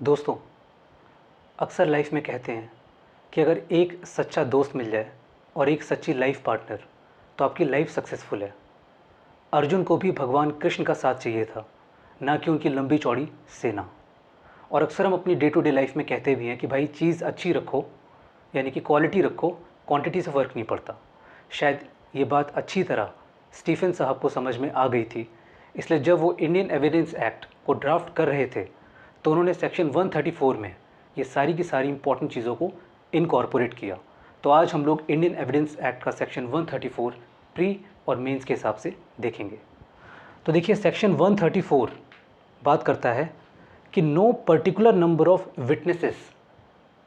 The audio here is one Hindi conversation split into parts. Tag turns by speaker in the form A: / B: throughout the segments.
A: दोस्तों, अक्सर लाइफ में कहते हैं कि अगर एक सच्चा दोस्त मिल जाए और एक सच्ची लाइफ पार्टनर तो आपकी लाइफ सक्सेसफुल है। अर्जुन को भी भगवान कृष्ण का साथ चाहिए था, ना कि उनकी लंबी चौड़ी सेना। और अक्सर हम अपनी डे टू डे लाइफ में कहते भी हैं कि भाई चीज़ अच्छी रखो, यानी कि क्वालिटी रखो, क्वांटिटी से फ़र्क नहीं पड़ता। शायद ये बात अच्छी तरह स्टीफन साहब को समझ में आ गई थी, इसलिए जब वो इंडियन एविडेंस एक्ट को ड्राफ्ट कर रहे थे तो उन्होंने सेक्शन 134 में ये सारी की सारी इंपॉर्टेंट चीज़ों को इनकॉर्पोरेट किया। तो आज हम लोग इंडियन एविडेंस एक्ट का सेक्शन 134 प्री और मेंस के हिसाब से देखेंगे। तो देखिए, सेक्शन 134 बात करता है कि no particular number of witnesses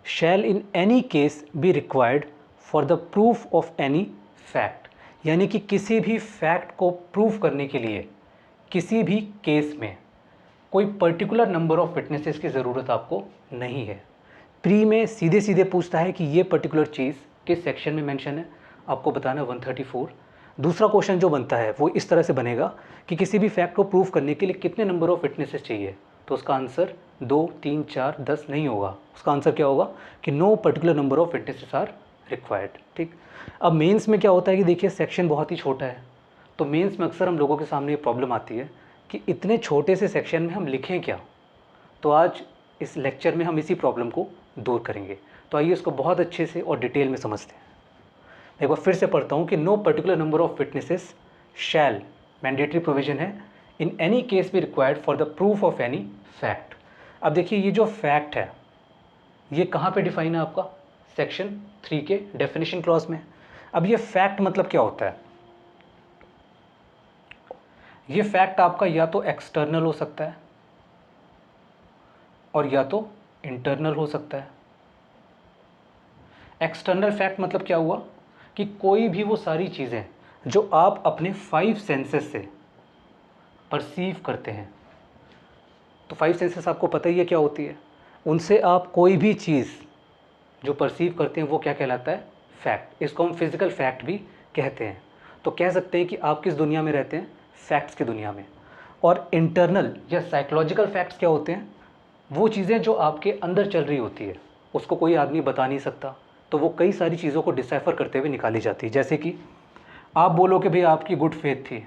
A: shall in any case be required for the proof of any fact, यानी कि किसी भी फैक्ट को प्रूफ करने के लिए किसी भी केस में कोई पर्टिकुलर नंबर ऑफ विटनेसेस की ज़रूरत आपको नहीं है। प्री में सीधे सीधे पूछता है कि ये पर्टिकुलर चीज़ किस सेक्शन में मेंशन है, आपको बताना 134। दूसरा क्वेश्चन जो बनता है वो इस तरह से बनेगा कि किसी भी फैक्ट को प्रूफ करने के लिए कितने नंबर ऑफ विटनेसेस चाहिए, तो उसका आंसर 2, 3, 4, 10 नहीं होगा। उसका आंसर क्या होगा कि no particular number of witnesses are required. ठीक। अब मेंस में क्या होता है कि देखिए, सेक्शन बहुत ही छोटा है, तो मेंस में अक्सर हम लोगों के सामने ये प्रॉब्लम आती है कि इतने छोटे से सेक्शन में हम लिखें क्या। तो आज इस लेक्चर में हम इसी प्रॉब्लम को दूर करेंगे। तो आइए इसको बहुत अच्छे से और डिटेल में समझते हैं। एक बार फिर से पढ़ता हूँ कि no particular number of witnesses shall, mandatory provision है, in any case be required for the proof of any fact. अब देखिए, ये जो फैक्ट है ये कहाँ पे डिफाइन है आपका, सेक्शन 3 के डेफिनेशन क्लॉज में। अब ये फैक्ट मतलब क्या होता है, ये फैक्ट आपका या तो एक्सटर्नल हो सकता है और या तो इंटरनल हो सकता है। एक्सटर्नल फैक्ट मतलब क्या हुआ कि कोई भी वो सारी चीज़ें जो आप अपने 5 सेंसेस से परसीव करते हैं, तो 5 सेंसेस आपको पता ही है क्या होती है, उनसे आप कोई भी चीज़ जो परसीव करते हैं वो क्या कहलाता है, फैक्ट। इसको हम फिजिकल फैक्ट भी कहते हैं। तो कह सकते हैं कि आप किस दुनिया में रहते हैं, फैक्ट्स की दुनिया में। और इंटरनल या साइकोलॉजिकल फैक्ट्स क्या होते हैं, वो चीज़ें जो आपके अंदर चल रही होती है, उसको कोई आदमी बता नहीं सकता, तो वो कई सारी चीज़ों को डिसाइफर करते हुए निकाली जाती है। जैसे कि आप बोलो कि भाई आपकी गुड फेथ थी,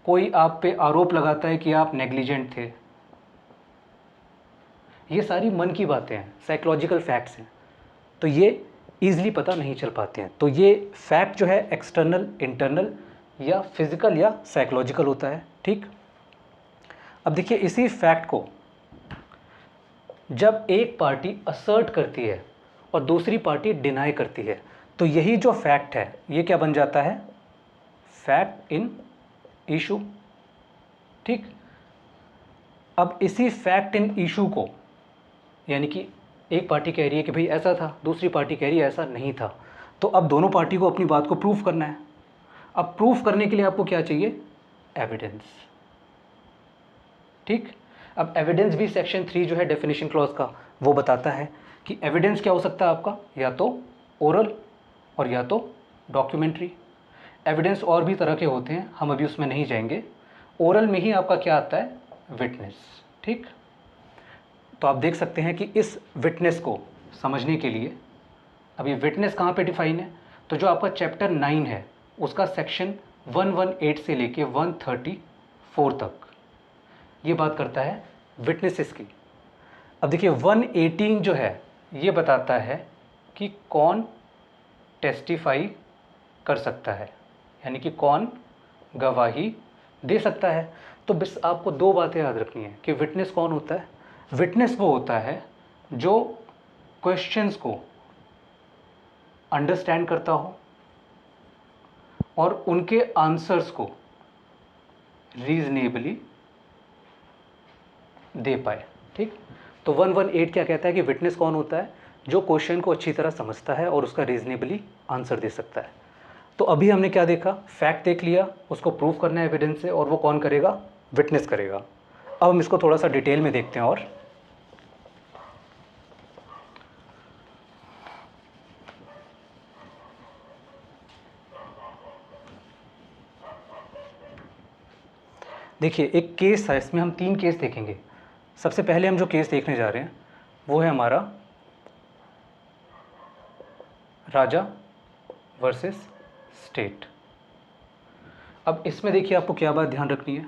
A: कोई आप पे आरोप लगाता है कि आप नेग्लिजेंट थे, ये सारी मन की बातें हैं, साइकोलॉजिकल फैक्ट्स हैं, तो ये ईजिली पता नहीं चल पाते हैं। तो ये फैक्ट जो है एक्सटर्नल, इंटरनल या फिजिकल या साइकोलॉजिकल होता है। ठीक। अब देखिए, इसी फैक्ट को जब एक पार्टी असर्ट करती है और दूसरी पार्टी डिनाई करती है, तो यही जो फैक्ट है ये क्या बन जाता है, फैक्ट इन इशू। ठीक। अब इसी फैक्ट इन इशू को, यानी कि एक पार्टी कह रही है कि भाई ऐसा था, दूसरी पार्टी कह रही है ऐसा नहीं था, तो अब दोनों पार्टी को अपनी बात को प्रूफ करना है। अब प्रूफ करने के लिए आपको क्या चाहिए, एविडेंस। ठीक। अब एविडेंस भी सेक्शन 3 जो है डेफिनेशन क्लॉज का, वो बताता है कि एविडेंस क्या हो सकता है आपका, या तो ओरल और या तो डॉक्यूमेंट्री। एविडेंस और भी तरह के होते हैं, हम अभी उसमें नहीं जाएंगे। ओरल में ही आपका क्या आता है, विटनेस। ठीक। तो आप देख सकते हैं कि इस विटनेस को समझने के लिए, अभी विटनेस कहाँ पे डिफाइन है, तो जो आपका चैप्टर 9 है उसका सेक्शन 118 से लेके 134 तक ये बात करता है विटनेसेस की। अब देखिए, 118 जो है ये बताता है कि कौन टेस्टिफाई कर सकता है, यानी कि कौन गवाही दे सकता है। तो बस आपको दो बातें याद रखनी है कि विटनेस कौन होता है। विटनेस वो होता है जो क्वेश्चंस को अंडरस्टैंड करता हो और उनके आंसर्स को रीजनेबली दे पाए। ठीक। तो 118 क्या कहता है कि विटनेस कौन होता है, जो क्वेश्चन को अच्छी तरह समझता है और उसका रीजनेबली आंसर दे सकता है। तो अभी हमने क्या देखा, फैक्ट देख लिया, उसको प्रूफ करना है एविडेंस से, और वो कौन करेगा, विटनेस करेगा। अब हम इसको थोड़ा सा डिटेल में देखते हैं। और देखिए, एक केस है, इसमें हम 3 केस देखेंगे। सबसे पहले हम जो केस देखने जा रहे हैं वो है हमारा राजा वर्सेस स्टेट। अब इसमें देखिए आपको क्या बात ध्यान रखनी है,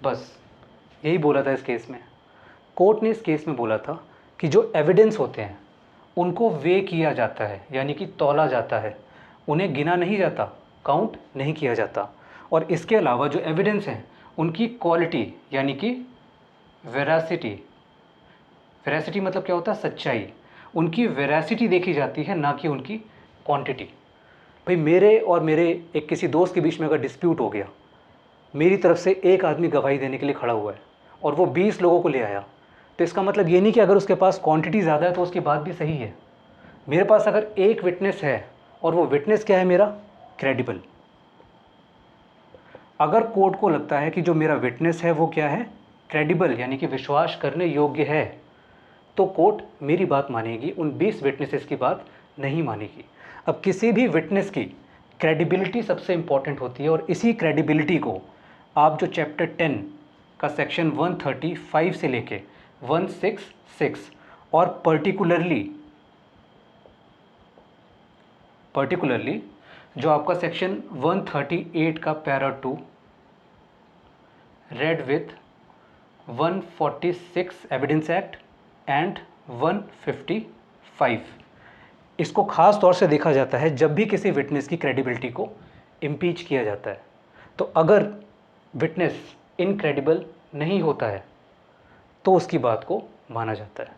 A: बस यही बोला था इस केस में। कोर्ट ने इस केस में बोला था कि जो एविडेंस होते हैं उनको वे किया जाता है, यानी कि तौला जाता है, उन्हें गिना नहीं जाता, काउंट नहीं किया जाता। और इसके अलावा जो एविडेंस हैं उनकी क्वालिटी यानी कि वेरासिटी, वेरासिटी मतलब क्या होता है, सच्चाई, उनकी वेरासिटी देखी जाती है, ना कि उनकी क्वांटिटी। भाई मेरे और मेरे एक किसी दोस्त के बीच में अगर डिस्प्यूट हो गया, मेरी तरफ से एक आदमी गवाही देने के लिए खड़ा हुआ है और वो 20 लोगों को ले आया, तो इसका मतलब ये नहीं कि अगर उसके पास क्वांटिटी ज़्यादा है तो उसकी बात भी सही है। मेरे पास अगर एक विटनेस है और वो विटनेस क्या है मेरा, क्रेडिबल। अगर कोर्ट को लगता है कि जो मेरा विटनेस है वो क्या है, क्रेडिबल, यानी कि विश्वास करने योग्य है, तो कोर्ट मेरी बात मानेगी, उन 20 विटनेसेस की बात नहीं मानेगी। अब किसी भी विटनेस की क्रेडिबिलिटी सबसे इंपॉर्टेंट होती है और इसी क्रेडिबिलिटी को आप जो चैप्टर 10 का सेक्शन 135 से लेके 166 और पर्टिकुलरली जो आपका सेक्शन 138 का para 2 red with 146 evidence act and 155, इसको ख़ास तौर से देखा जाता है जब भी किसी विटनेस की क्रेडिबिलिटी को इम्पीच किया जाता है। तो अगर विटनेस इनक्रेडिबल नहीं होता है तो उसकी बात को माना जाता है।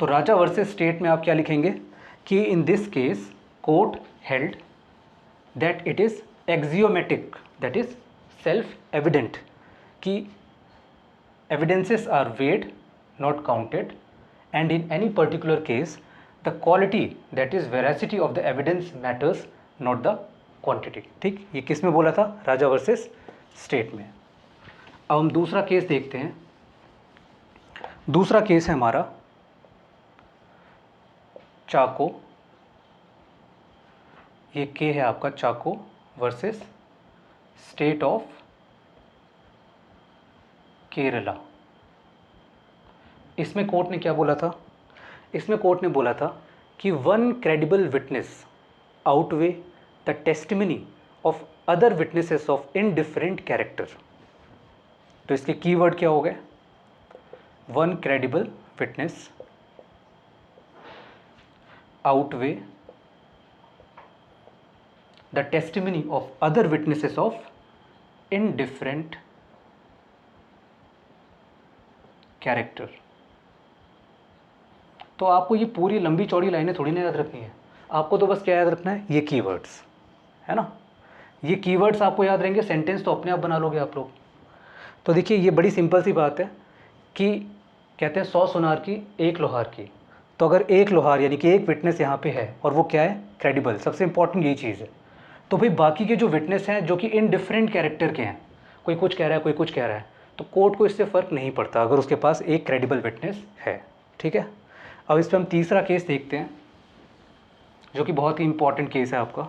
A: तो राजा वर्सेस स्टेट में आप क्या लिखेंगे कि in this case court held that it is axiomatic, that is self evident, कि evidences are weighed not counted and in any particular case the quality, that is veracity of the evidence matters not the quantity। ठीक, ये किस में बोला था, राजा वर्सेस स्टेट में। अब हम दूसरा केस देखते हैं। दूसरा केस है हमारा चाको, ये के है आपका चाको वर्सेस स्टेट ऑफ केरला। इसमें कोर्ट ने क्या बोला था, इसमें कोर्ट ने बोला था कि one credible witness outweigh the testimony of other witnesses of indifferent character. तो इसके कीवर्ड क्या हो गए, one credible witness outweigh the testimony of other witnesses of indifferent character. तो आपको ये पूरी लंबी चौड़ी लाइनें थोड़ी ना याद रखनी है, आपको तो बस क्या याद रखना है, ये कीवर्ड्स, है ना। ये कीवर्ड्स आपको याद रहेंगे, सेंटेंस तो अपने आप बना लोगे आप लोग। तो देखिए ये बड़ी सिंपल सी बात है कि कहते हैं 100 सुनार की 1 लोहार की। तो अगर एक लोहार यानी कि एक विटनेस यहाँ पे है और वो क्या है, क्रेडिबल, सबसे इंपॉर्टेंट यही चीज़ है। तो भाई बाकी के जो विटनेस हैं जो कि इनडिफरेंट कैरेक्टर के हैं, कोई कुछ कह रहा है कोई कुछ कह रहा है, तो कोर्ट को इससे फ़र्क नहीं पड़ता अगर उसके पास एक क्रेडिबल विटनेस है। ठीक है, अब इस पर हम तीसरा केस देखते हैं जो कि बहुत ही इंपॉर्टेंट केस है आपका।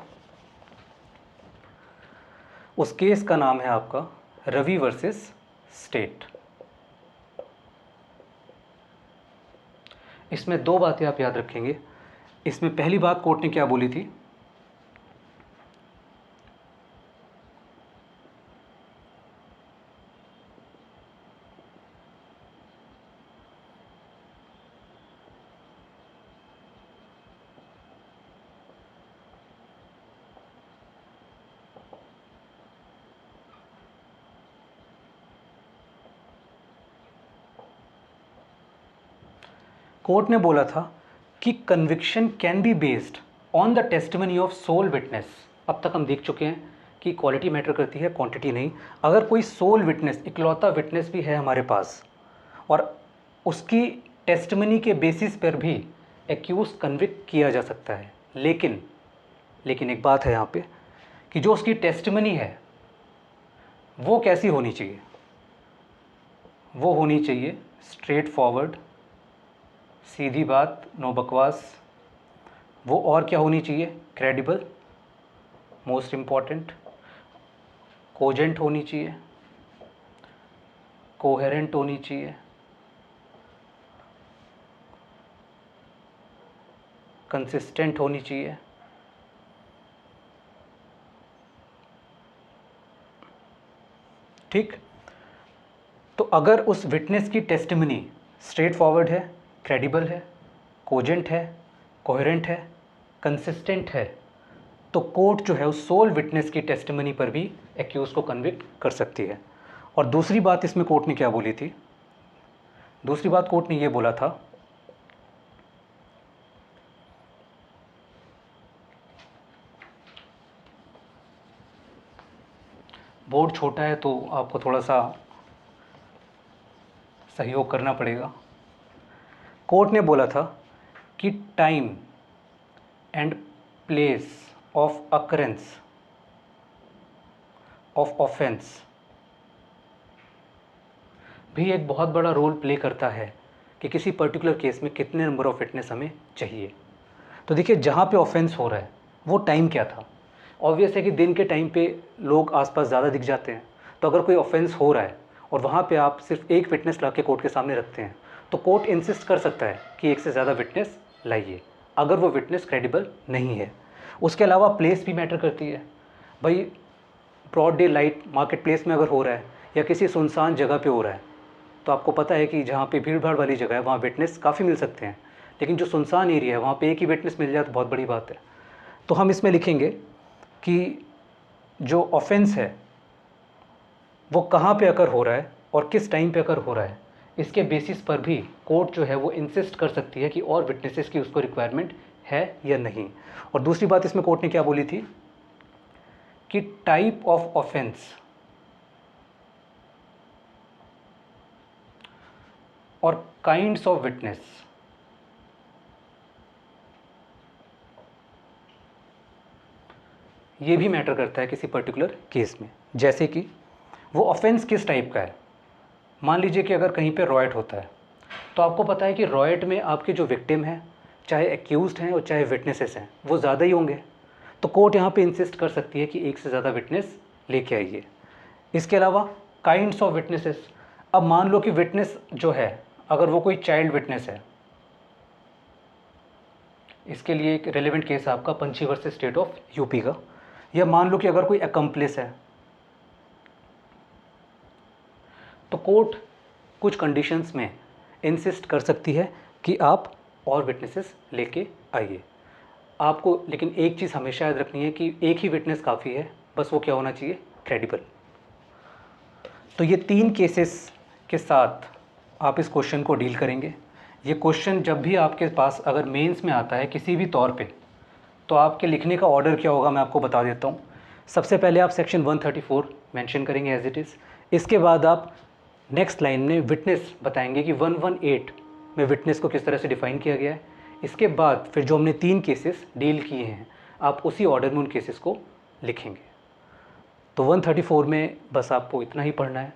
A: उस केस का नाम है आपका रवि वर्सेस स्टेट। इसमें दो बातें आप याद रखेंगे। इसमें पहली बात कोर्ट ने क्या बोली थी, कोर्ट ने बोला था कि conviction can be based on the testimony of sole witness. अब तक हम देख चुके हैं कि क्वालिटी मैटर करती है, क्वांटिटी नहीं। अगर कोई सोल विटनेस, इकलौता विटनेस भी है हमारे पास और उसकी टेस्टिमनी के बेसिस पर भी एक्यूज कन्विक्ट किया जा सकता है, लेकिन एक बात है यहाँ पे कि जो उसकी टेस्टिमनी है वो कैसी होनी चाहिए? वो होनी चाहिए स्ट्रेट फॉरवर्ड, सीधी बात, नो बकवास। वो और क्या होनी चाहिए? क्रेडिबल, मोस्ट इम्पॉर्टेंट, कोजेंट होनी चाहिए, कोहेरेंट होनी चाहिए, कंसिस्टेंट होनी चाहिए, ठीक। तो अगर उस विटनेस की टेस्टिमनी स्ट्रेट फॉरवर्ड है, क्रेडिबल है, कोजेंट है, कोहेरेंट है, कंसिस्टेंट है, तो कोर्ट जो है उस सोल विटनेस की टेस्टिमनी पर भी एक्यूज को कन्विक्ट कर सकती है। और दूसरी बात इसमें कोर्ट ने क्या बोली थी? दूसरी बात कोर्ट ने ये बोला था, बोर्ड छोटा है तो आपको थोड़ा सा सहयोग करना पड़ेगा। कोर्ट ने बोला था कि time and place of occurrence of offence भी एक बहुत बड़ा रोल प्ले करता है कि किसी पर्टिकुलर केस में कितने नंबर ऑफ विटनेस हमें चाहिए। तो देखिए, जहाँ पे ऑफेंस हो रहा है वो टाइम क्या था? ऑब्वियस है कि दिन के टाइम पे लोग आसपास ज़्यादा दिख जाते हैं। तो अगर कोई ऑफेंस हो रहा है और वहाँ पे आप सिर्फ एक विटनेस ला के कोर्ट के सामने रखते हैं, तो कोर्ट इंसिस्ट कर सकता है कि एक से ज़्यादा विटनेस लाइए, अगर वो विटनेस क्रेडिबल नहीं है। उसके अलावा प्लेस भी मैटर करती है। भाई, broad daylight marketplace में अगर हो रहा है या किसी सुनसान जगह पे हो रहा है, तो आपको पता है कि जहाँ पे भीड़ भाड़ वाली जगह है वहाँ विटनेस काफ़ी मिल सकते हैं, लेकिन जो सुनसान एरिया है वहाँ पे एक ही विटनेस मिल जाए तो बहुत बड़ी बात है। तो हम इसमें लिखेंगे कि जो ऑफेंस है वो कहाँ पे अकर हो रहा है और किस टाइम पे अकर हो रहा है, इसके बेसिस पर भी कोर्ट जो है वो इंसिस्ट कर सकती है कि और विटनेसेस की उसको रिक्वायरमेंट है या नहीं। और दूसरी बात इसमें कोर्ट ने क्या बोली थी कि टाइप ऑफ ऑफेंस और काइंड्स ऑफ विटनेस ये भी मैटर करता है किसी पर्टिकुलर केस में। जैसे कि वो ऑफेंस किस टाइप का है। मान लीजिए कि अगर कहीं पे रॉयट होता है, तो आपको पता है कि रॉयट में आपके जो विक्टिम हैं, चाहे एक्यूज्ड हैं और चाहे विटनेसेस हैं, वो ज़्यादा ही होंगे। तो कोर्ट यहाँ पे इंसिस्ट कर सकती है कि एक से ज़्यादा विटनेस लेके आइए। इसके अलावा काइंड्स ऑफ विटनेसेस, अब मान लो कि विटनेस जो है अगर वो कोई चाइल्ड विटनेस है, इसके लिए एक रेलिवेंट केस है आपका पंची वर्सेस स्टेट ऑफ यूपी का। या मान लो कि अगर कोई अकम्प्लिस है, तो कोर्ट कुछ कंडीशंस में इंसिस्ट कर सकती है कि आप और विटनेसेस लेके आइए। आपको लेकिन एक चीज़ हमेशा याद रखनी है कि एक ही विटनेस काफ़ी है, बस वो क्या होना चाहिए? क्रेडिबल। तो ये 3 केसेस के साथ आप इस क्वेश्चन को डील करेंगे। ये क्वेश्चन जब भी आपके पास अगर मेंस में आता है किसी भी तौर पे, तो आपके लिखने का ऑर्डर क्या होगा मैं आपको बता देता हूँ। सबसे पहले आप सेक्शन 134 मेंशन करेंगे एज इट इज़। इसके बाद आप नेक्स्ट लाइन में विटनेस बताएंगे कि 118 में विटनेस को किस तरह से डिफ़ाइन किया गया है। इसके बाद फिर जो हमने 3 केसेस डील किए हैं, आप उसी ऑर्डर में उन केसेस को लिखेंगे। तो 134 में बस आपको इतना ही पढ़ना है।